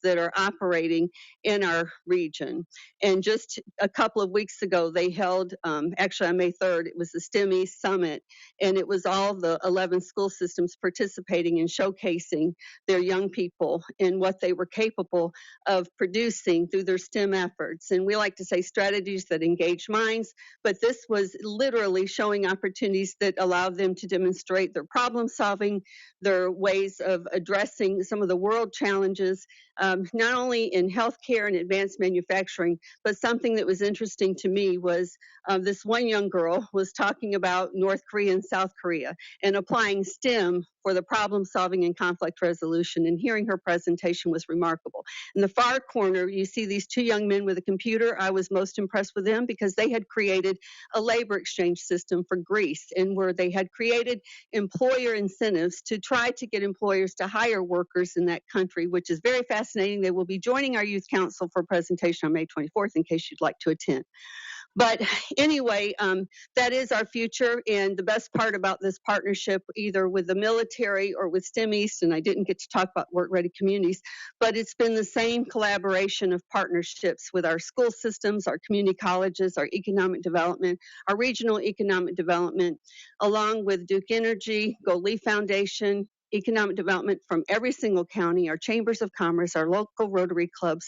that are operating in our region. And just a couple of weeks ago, they held, actually on May 3rd, it was the STEM East Summit, and it was all the 11 school systems participating and showcasing their young people and what they were capable of producing through their STEM efforts. And we like to say strategies that engage minds, but this was literally showing opportunities that allowed them to demonstrate their problem solving, their ways of addressing some of the world challenges, not only in healthcare and advanced manufacturing, but something that was interesting to me was this one young girl was talking about North Korea and South Korea and applying STEM for the problem solving and conflict resolution, and hearing her presentation was remarkable. In the far corner, you see these two young men with a computer. I was most impressed with them because they had created a labor exchange system for Greece, and where they had created employer incentives to try to get employers to hire workers in that country, which is very fascinating. They will be joining our youth council for a presentation on May 24th in case you'd like to attend. But anyway, that is our future. And the best part about this partnership, either with the military or with STEM East, and I didn't get to talk about Work Ready Communities, but it's been the same collaboration of partnerships with our school systems, our community colleges, our economic development, our regional economic development, along with Duke Energy, Gold Leaf Foundation, economic development from every single county, our chambers of commerce, our local Rotary clubs,